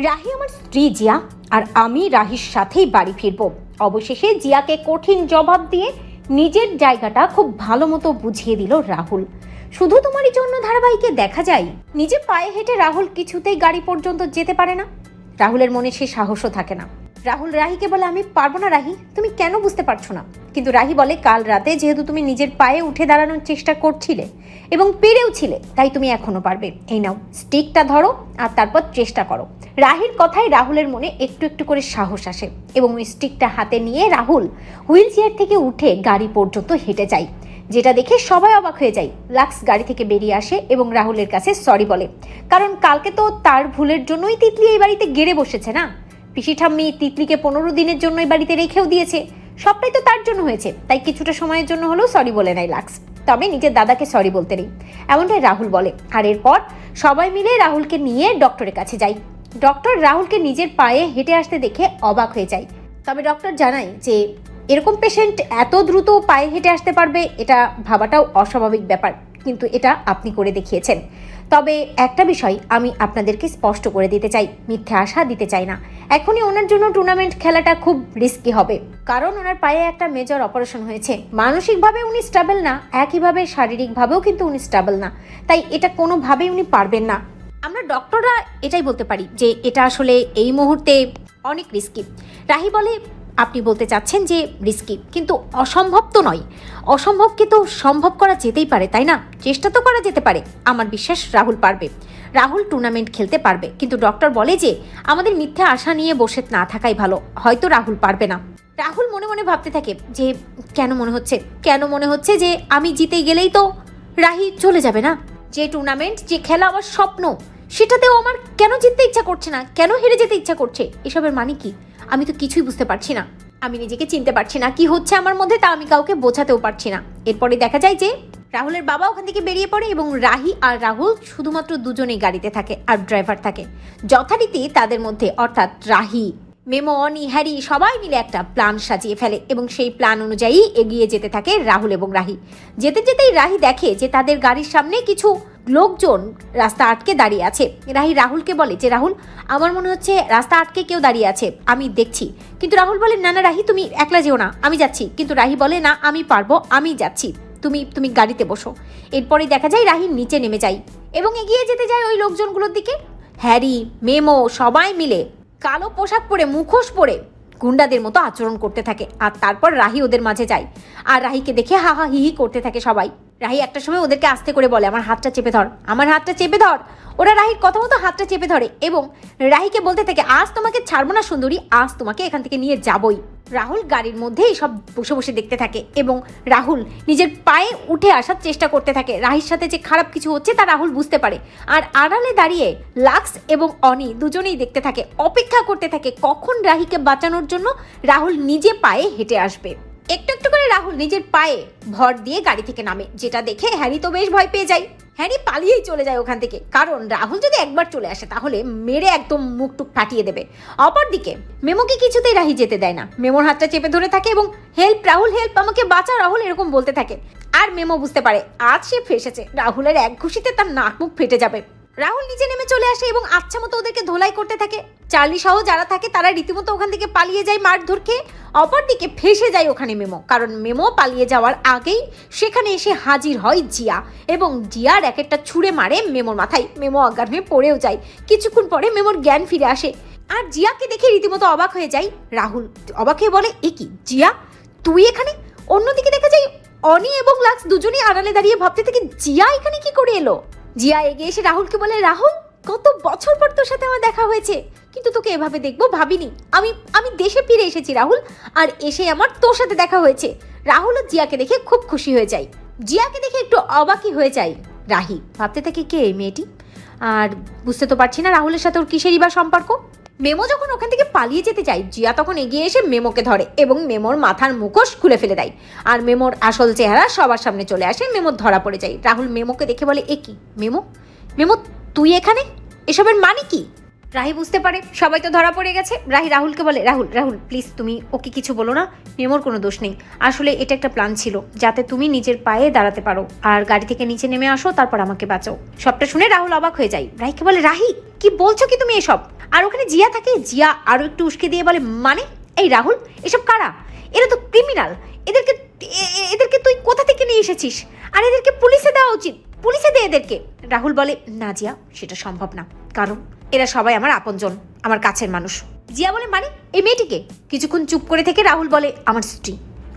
রাহি আমার স্ত্রী জিয়া, আর আমি রাহির সাথেই বাড়ি ফিরবো। অবশেষে জিয়াকে কঠিন জবাব দিয়ে নিজের জায়গাটা খুব ভালো মতো বুঝিয়ে দিল রাহুল। শুধু তোমারই জন্য ধারাবাহিকে দেখা যায় নিজে পায়ে হেঁটে রাহুল কিছুতেই গাড়ি পর্যন্ত যেতে পারে না। রাহুলের মনে সে সাহসও থাকে না। রাহুল রাহিকে বলে, আমি পারবো না রাহি, তুমি কেন বুঝতে পারছো না? কিন্তু রাহি বলে, কাল রাতে যেহেতু তুমি নিজের পায়ে উঠে দাঁড়ানোর চেষ্টা করছিলে এবং পেরেও ছিলে, তাই তুমি এখনো পারবে। এই নাও স্টিকটা ধরো আর তারপর চেষ্টা করো। রাহির কথায় রাহুলের মনে একটু একটু করে সাহস আসে এবং ওই স্টিকটা হাতে নিয়ে রাহুল হুইল চেয়ার থেকে উঠে গাড়ি পর্যন্ত হেঁটে যায়, যেটা দেখে সবাই অবাক হয়ে যায়। লাক্স গাড়ি থেকে বেরিয়ে আসে এবং রাহুলের কাছে সরি বলে, কারণ কালকে তো তার ভুলের জন্যই তিতলি এই বাড়িতে গেড়ে বসেছে না। পিসি ঠাম্মি তিতলিকে 15 দিনের জন্য এই বাড়িতে রেখেও দিয়েছে, সবটাই তো তার জন্য হয়েছে। তাই কিছুটা সময়ের জন্য হলেও সরি বলে নেয় লাক্স, তবে নিজের দাদাকে সরি বলতে নেই, এমনটাই রাহুল বলে। আর এরপর সবাই মিলে রাহুলকে নিয়ে ডক্টরের কাছে যায়। ডক্টর রাহুলকে নিজের পায়ে হেঁটে আসতে দেখে অবাক হয়ে যায়, তবে ডক্টর জানায় যে এরকম পেশেন্ট এত দ্রুত পায়ে হেঁটে আসতে পারবে এটা ভাবাটাও অস্বাভাবিক ব্যাপার, কিন্তু এটা আপনি করে দেখিয়েছেন। তবে একটা বিষয় আমি আপনাদেরকে স্পষ্ট করে দিতে চাই, মিথ্যে আশা দিতে চাই না। এখনই ওনার জন্য টুর্নামেন্ট খেলাটা খুব রিস্কি হবে, কারণ ওনার পায়ে একটা মেজর অপারেশন হয়েছে। মানসিকভাবে উনি স্টেবল না, একইভাবে শারীরিকভাবেও কিন্তু উনি স্টেবল না, তাই এটা কোনোভাবেই উনি পারবেন না। আমরা ডক্টররা এটাই বলতে পারি যে এটা আসলে এই মুহূর্তে অনেক রিস্কি। রাহি বলে, আপনি বলতে চাচ্ছেন যে রিস্কি, কিন্তু অসম্ভব তো নয়। অসম্ভবকে তো সম্ভব করা যেতেই পারে, তাই না? চেষ্টা তো করা যেতে পারে। আমার বিশ্বাস রাহুল পারবে, রাহুল টুর্নামেন্ট খেলতে পারবে। কিন্তু ডক্টর বলে যে আমাদের মিথ্যে আশা নিয়ে বসে না থাকাই ভালো, হয়তো রাহুল পারবে না। রাহুল মনে মনে ভাবতে থাকে যে কেন মনে হচ্ছে যে আমি জিতে গেলেই তো রাহি চলে যাবে না। যে টুর্নামেন্ট, যে খেলা আমার স্বপ্ন, সেটাতেও আমার কেন জিততে ইচ্ছা করছে না, কেন হেরে যেতে ইচ্ছা করছে? এসবের মানে কি? আমি তো কিছুই বুঝতে পারছি না। আমি নিজেকে চিনতে পারছি না, কি হচ্ছে আমার মধ্যে তা আমি কাউকে বোঝাতেও পারছি না। এরপরে দেখা যায় যে রাহুলের বাবা ওখান থেকে বেরিয়ে পড়ে এবং রাহি আর রাহুল শুধুমাত্র দুজনেই গাড়িতে থাকে, আর ড্রাইভার থাকে। যথারীতি তাদের মধ্যে, অর্থাৎ রাহি, মেমো, অনি, হ্যারি সবাই মিলে একটা প্ল্যান সাজিয়ে ফেলে এবং সেই প্ল্যান অনুযায়ী এগিয়ে যেতে থাকে রাহুল এবং রাহি। যেতে যেতেই রাহি দেখে যে তাদের গাড়ির সামনে কিছু লোকজন রাস্তা আটকে দাঁড়িয়ে আছে। রাহি রাহুলকে বলে যে রাহুল, আমার মনে হচ্ছে রাস্তা আটকে কেউ দাঁড়িয়ে আছে, আমি দেখছি। কিন্তু রাহুল বলে, না না রাহি, তুমি একলা যেও না, আমি যাচ্ছি। কিন্তু রাহি বলে, না আমি পারবো, আমি যাচ্ছি, তুমি গাড়িতে বসো। এরপরে দেখা যায় রাহি নিচে নেমে যায় এবং এগিয়ে যেতে যায় ওই লোকজনগুলোর দিকে। হ্যারি, মেমো সবাই মিলে কালো পোশাক পরে, মুখোশ পরে গুন্ডাদের মতো আচরণ করতে থাকে। আর তারপর রাহি ওদের মাঝে যায় আর রাহিকে দেখে হা হা হি হি করতে থাকে সবাই। রাহি একটা সময় ওদেরকে আস্তে করে বলে, আমার হাতটা চেপে ধর, আমার হাতটা চেপে ধর। ওরা রাহির কথা মতো হাতটা চেপে ধরে এবং রাহিকে বলতে থাকে, আজ তোমাকে ছাড়বো না সুন্দরী, আজ তোমাকে এখান থেকে নিয়ে যাবই। রাহুল গাড়ির মধ্যে সব বসে বসে দেখতে থাকে এবং রাহুল নিজের পায়ে উঠে আসার চেষ্টা করতে থাকে। রাহির সাথে যে খারাপ কিছু হচ্ছে তা রাহুল বুঝতে পারে। আর আড়ালে দাঁড়িয়ে লাক্স এবং অনি দুজনেই দেখতে থাকে, অপেক্ষা করতে থাকে কখন রাহিকে বাঁচানোর জন্য রাহুল নিজে পায়ে হেঁটে আসবে। একটু একটু করে রাহুল নিজের পায়ে ভর দিয়ে গাড়ি থেকে নামে, যেটা দেখে হ্যারি তো বেশ ভয় পেয়ে যায়। হ্যারি পালিয়েই চলে যায় ওখান থেকে, কারণ রাহুল যদি একবার চলে আসে তাহলে মেরে একদম মুখটুক ফাটিয়ে দেবে। অপরদিকে মেমোকে কিছুতেই রাহি যেতে দেয় না, মেমোর হাতটা চেপে ধরে থাকে এবং হেল্প রাহুল, হেল্প, আমাকে বাঁচা রাহুল, এরকম বলতে থাকে। আর মেমো বুঝতে পারে আজ সে ফেসেছে, রাহুলের এক ঘুষিতে তার নাক মুখ ফেটে যাবে। রাহুল নিচে নেমে চলে আসে এবং আচ্ছা মতো ওদেরকে ধোলাই করতে থাকে। চার্লি সহ যারা থাকে তারা রীতিমতো ওখান থেকে পালিয়ে যায় মারধর খেয়ে। অপরদিকে ফেসে যায় ওখানে মেমো, কারণ মেমো পালিয়ে যাওয়ার আগেই সেখানে এসে হাজির হয় জিয়া এবং জিয়া র্যাকেটটা ছুঁড়ে মারে মেমোর মাথায়। মেমো অজ্ঞান হয়ে পড়েও যায়। কিছুক্ষণ পরে মেমোর জ্ঞান ফিরে আসে আর জিয়াকে দেখে রীতিমতো অবাক হয়ে যায় রাহুল। অবাক হয়ে বলে, এ কি জিয়া, তুই এখানে? অন্যদিকে দেখা যায় অনি এবং লাক্স দুজনেই আড়ালে দাঁড়িয়ে ভাবতে থাকে, জিয়া এখানে কি করে এলো? জিয়া এগিয়ে এসে রাহুলকে বলে, রাহুল, কত বছর পর তোর সাথে আমার দেখা হয়েছে, কিন্তু তোকে এভাবে দেখবো ভাবিনি। আমি দেশে ফিরে এসেছি রাহুল, আর এসে আমার তোর সাথে দেখা হয়েছে। রাহুল আর জিয়াকে দেখে খুব খুশি হয়ে যায়। জিয়াকে দেখে একটু অবাকই হয়ে যায় রাহি, ভাবতে থাকে কে এই মেয়েটি, আর বুঝতে তো পারছি না রাহুলের সাথে ওর কিসেরই বা সম্পর্ক। মেমো যখন ওখান থেকে পালিয়ে যেতে যায়, জিয়া তখন এগিয়ে এসে মেমোকে ধরে এবং মেমোর মাথার মুখোশ খুলে ফেলে দেয়। আর মেমোর আসল চেহারা সবার সামনে চলে আসে, মেমোর ধরা পড়ে যায়। রাহুল মেমোকে দেখে বলে, এ কি মেমো, মেমো তুই এখানে, এসবের মানে কি? রাহি বুঝতে পারে সবাই তো ধরা পড়ে গেছে। রাহি রাহুলকে বলে, রাহুল রাহুল প্লিজ তুমি ওকে কিছু বলো না, মেমোর কোনো দোষ নেই। আসলে এটা একটা প্ল্যান ছিল যাতে তুমি নিজের পায়ে দাঁড়াতে পারো আর গাড়ি থেকে নিচে নেমে আসো, তারপর আমাকে বাঁচাও। সবটা শুনে রাহুল অবাক হয়ে যায়। রাহিকে বলে, রাহি কি বলছো কি তুমি এসব? আর ওখানে জিয়া থাকে। জিয়া আরও একটু উস্কে দিয়ে বলে, মানে এই রাহুল, এসব কারা? এরা তো ক্রিমিনাল। এদেরকে এদেরকে তুই কোথা থেকে নিয়ে এসেছিস? আর এদেরকে পুলিশে দেওয়া উচিত, পুলিশে দে এদেরকে। রাহুল বলে, না জিয়া, সেটা সম্ভব না, কারণ এরা সবাই আমার আপনজন, আমার কাছের মানুষ। জিয়া বলে, মানে এই মেয়েটিকে? কিছুক্ষণ চুপ করে থেকে রাহুল বলে, আমার স্ত্রী,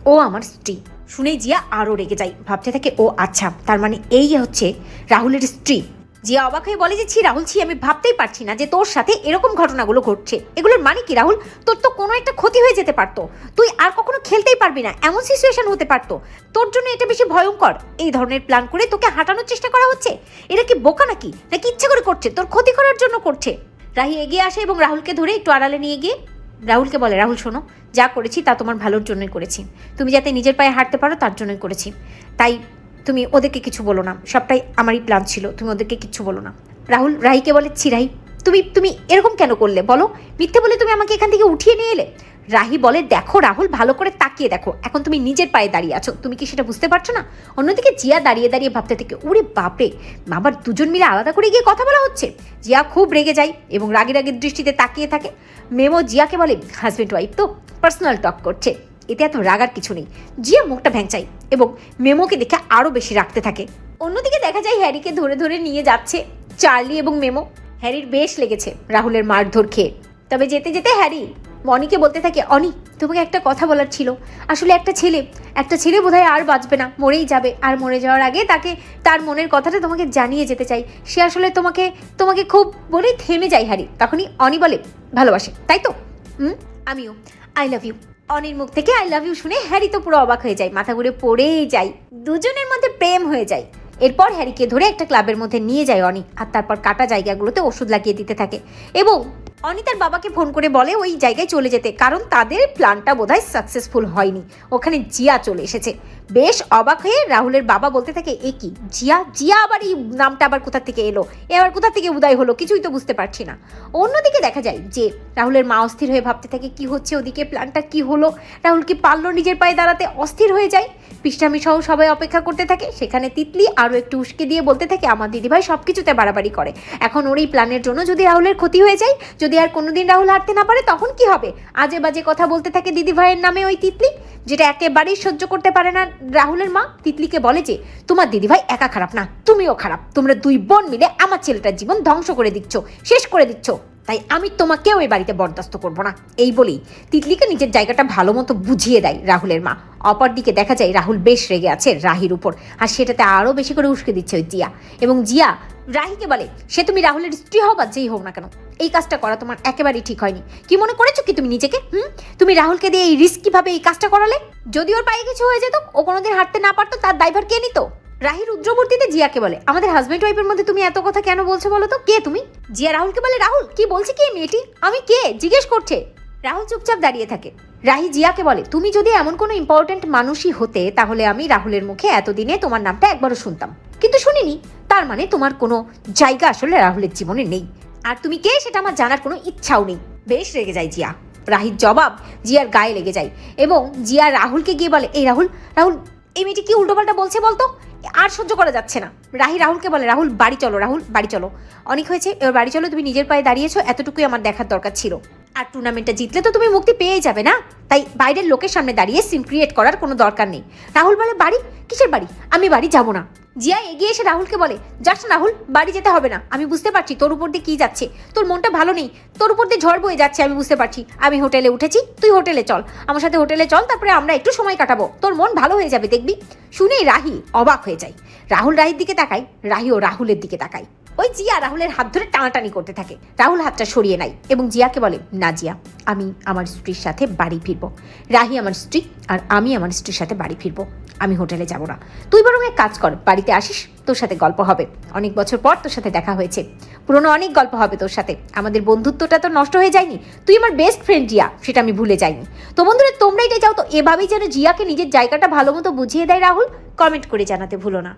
ও আমার স্ত্রী। শুনেই জিয়া আরও রেগে যায়, ভাবতে থাকে, ও আচ্ছা, তার মানে এই হচ্ছে রাহুলের স্ত্রী। জিয়া অবাক হয়ে বলে যে, ছি রাহুল, ছি, আমি ভাবতেই পারছি না যে তোর সাথে এরকম ঘটনাগুলো ঘটছে। এগুলোর মানে কি রাহুল? তোর তো কোনো একটা ক্ষতি হয়ে যেতে পারতো, তুই আর কখনো খেলতেই পারবি না, এমন সিচুয়েশন হতে পারতো। তোর জন্য এটা বেশি ভয়ঙ্কর। এই ধরনের প্ল্যান করে তোকে হাঁটানোর চেষ্টা করা হচ্ছে। এরা কি বোকা নাকি ইচ্ছে করে করছে, তোর ক্ষতি করার জন্য করছে? রাহি এগিয়ে আসে এবং রাহুলকে ধরে একটু আড়ালে নিয়ে গিয়ে রাহুলকে বলে, রাহুল শোনো, যা করেছি তা তোমার ভালোর জন্যই করেছি। তুমি যাতে নিজের পায়ে হাঁটতে পারো তার জন্যই করেছি। তাই তুমি ওদেরকে কিছু বলো না, সবটাই আমারই প্ল্যান ছিল, তুমি ওদেরকে কিচ্ছু বলো না। রাহুল রাহিকে বলে, ছি রাহি, তুমি এরকম কেন করলে বলো? মিথ্যে বলে তুমি আমাকে এখান থেকে উঠিয়ে নিয়ে এলে। রাহি বলে, দেখো রাহুল, ভালো করে তাকিয়ে দেখো, এখন তুমি নিজের পায়ে দাঁড়িয়ে আছো, তুমি কি সেটা বুঝতে পারছো না? অন্যদিকে জিয়া দাঁড়িয়ে দাঁড়িয়ে ভাবতে থেকে, ওরে বাপরে, আবার দুজন মিলে আলাদা করে গিয়ে কথা বলা হচ্ছে। জিয়া খুব রেগে যায় এবং রাগের দৃষ্টিতে তাকিয়ে থাকে। মেমো জিয়াকে বলে, হাজব্যান্ড ওয়াইফ তো পার্সোনাল টক করছে, এতে এত রাগার কিছু নেই। জিয়া মুখটা ভ্যাংচাই এবং মেমোকে দেখে আরও বেশি রাখতে থাকে। অন্যদিকে দেখা যায় হ্যারিকে ধরে ধরে নিয়ে যাচ্ছে চার্লি এবং মেমো। হ্যারির বেশ লেগেছে রাহুলের মারধর খেয়ে। তবে যেতে যেতে হ্যারি অনিকে বলতে থাকে, অনি, তোমাকে একটা কথা বলার ছিল। আসলে একটা ছেলে বোধহয় আর বাঁচবে না, মরেই যাবে। আর মরে যাওয়ার আগে তাকে তার মনের কথাটা তোমাকে জানিয়ে যেতে চাই। সে আসলে তোমাকে খুব বলেই থেমে যায় হ্যারি। তখনই অনি বলে, ভালোবাসে তাই তো? আমিও, আই লাভ ইউ। অনির মুখ থেকে আই লাভ ইউ শুনে হ্যারি তো পুরো অবাক হয়ে যায়, মাথা ঘুরে পড়েই যায়, দুজনের মধ্যে প্রেম হয়ে যায়। এরপর হ্যারিকে ধরে একটা ক্লাবের মধ্যে নিয়ে যায় অনি, আর তারপর কাটা জায়গাগুলোতে ওষুধ লাগিয়ে দিতে থাকে এবং অনি তার বাবাকে ফোন করে বলে ওই জায়গায় চলে যেতে, কারণ তাদের প্ল্যানটা বোধহয় সাকসেসফুল হয়নি। ওখানে জিয়া চলে এসেছে। বেশ অবাক হয়ে রাহুলের বাবা বলতে থাকে, এ কি জিয়া আবার এই নামটা আবার কোথা থেকে এলো, এ আবার কোথা থেকে উদয় হলো, কিছুই তো বুঝতে পারছি না। অন্যদিকে দেখা যায় যে রাহুলের মা অস্থির হয়ে ভাবতে থাকে, কি হচ্ছে ওদিকে, প্ল্যানটা কি হলো, রাহুল কি পারলো নিজের পায়ে দাঁড়াতে? অস্থির হয়ে যায়। পৃষ্ঠামি সহ সবাই অপেক্ষা করতে থাকে। সেখানে তিতলি আরও একটু উস্কে দিয়ে বলতে থাকে, আমার দিদিভাই সব কিছুতে বাড়াবাড়ি করে, এখন ওর এই প্ল্যানের জন্য যদি রাহুলের ক্ষতি হয়ে যায়, যদি আর কোনোদিন রাহুল হাঁটতে না পারে, তখন কি হবে? আজে বাজে কথা বলতে থাকে দিদিভাইয়ের নামে ওই তিতলি, যেটা একেবারেই সহ্য করতে পারে না রাহুলের মা। তিতলিকে বলে যে, তোমার দিদিভাই একা খারাপ না, তুমিও খারাপ, তোমরা দুই বোন মিলে আমার ছেলেটার জীবন ধ্বংস করে দিচ্ছ, শেষ করে দিচ্ছ, তাই আমি তোমাকেও এই বাড়িতে বরদাস্ত করবো না। এই বলেই তিতলিকে নিজের জায়গাটা ভালো মতো বুঝিয়ে দেয় রাহুলের মা। অপরদিকে দেখা যায় রাহুল বেশ রেগে আছে রাহির উপর, আর সেটাতে আরও বেশি করে উস্কে দিচ্ছে ওই জিয়া। এবং জিয়া রাহিকে বলে, সে তুমি রাহুলের স্ত্রী হও বা যেই হোক না কেন, এই কাজটা করা তোমার একেবারেই ঠিক হয়নি। কি মনে করেছো কি তুমি নিজেকে? তুমি রাহুলকে দিয়ে এই রিস্কিভাবে এই কাজটা করালে? যদি ওর পায়ে কিছু হয়ে যেত, ও কোনোদিন হাঁটতে না পারতো, তার দায়ভার কে নিত? রাহির রুদ্রবর্তীতে জিয়াকে বলে, আমাদের হাজব্যান্ড ওয়াইফের মধ্যে তুমি এত কথা কেন বলছো বলো তো? কে তুমি? জিয়া রাহুলকে বলে, রাহুল কি বলছে কি মেয়েটি? আমি কে জিজ্ঞেস করছে। রাহুল চুপচাপ দাঁড়িয়ে থাকে। রাহি জিয়াকে বলে, তুমি যদি এমন কোনো ইম্পর্টেন্ট মানুষই হতে, তাহলে আমি রাহুলের মুখে এতদিনে তোমার নামটা একবারও শুনতাম, কিন্তু শুনিনি। তার মানে তোমার কোনো জায়গা আসলে রাহুলের জীবনে নেই, আর তুমি কে সেটা আমার জানার কোনো ইচ্ছাও নেই। বেশ রেগে যায় জিয়া। রাহির জবাব জিয়ার গায়ে লেগে যায় এবং জিয়া রাহুলকে গিয়ে বলে, এই রাহুল, এই মেয়েটি কি উল্টোপাল্টা বলছে বলতো, আর সহ্য করা যাচ্ছে না। রাহি রাহুলকে বলে, রাহুল বাড়ি চলো, রাহুল বাড়ি চলো, অনেক হয়েছে, এবার বাড়ি চলো, তুমি নিজের পায়ে দাঁড়িয়েছো, এতটুকুই আমার দেখার দরকার ছিল। আর টুর্নামেন্টটা জিতলে তো তুমি মুক্তি পেয়ে যাবে না, তাই বাইরের লোকের সামনে দাঁড়িয়ে সিন ক্রিয়েট করার কোনো দরকার নেই। রাহুল বলে, বাড়ি? কিসের বাড়ি? আমি বাড়ি যাবো না। জিয়া এগিয়ে এসে রাহুলকে বলে, যাস না রাহুল, বাড়ি যেতে হবে না, আমি বুঝতে পারছি তোর উপর দিয়ে কি যাচ্ছে, তোর মনটা ভালো নেই, তোর উপর দিয়ে ঝড় বয়ে যাচ্ছে, আমি বুঝতে পারছি। আমি হোটেলে উঠেছি, তুই হোটেলে চল, আমার সাথে হোটেলে চল, তারপরে আমরা একটু সময় কাটাবো, তোর মন ভালো হয়ে যাবে দেখবি। শুনেই রাহি অবাক হয়ে যায়। রাহুল রাহির দিকে তাকায়, রাহিও রাহুলের দিকে তাকায়। ওই জিয়া রাহুলের হাত ধরে টানাটানি করতে থাকে। রাহুল হাতটা সরিয়ে নেয় এবং জিয়াকে বলে, না জিয়া, আমি আমার স্ত্রীর সাথে বাড়ি ফিরবো। রাহি আমার স্ত্রী, আর আমি আমার স্ত্রীর সাথে বাড়ি ফিরবো, আমি হোটেলে যাব না। তুই বরং এক কাজ কর, বাড়িতে আসিস, তোর সাথে গল্প হবে, অনেক বছর পর তোর সাথে দেখা হয়েছে, পুরনো অনেক গল্প হবে তোর সাথে, আমাদের বন্ধুত্বটা তো নষ্ট হয়ে যায়নি, তুই আমার বেস্ট ফ্রেন্ড জিয়া, সেটা আমি ভুলে যাইনি। তো বন্ধুরা, তোমরা এটাই চাও তো এভাবেই যেন জিয়াকে নিজের জায়গাটা ভালো মতো বুঝিয়ে দেয় রাহুল? কমেন্ট করে জানাতে ভুলো না।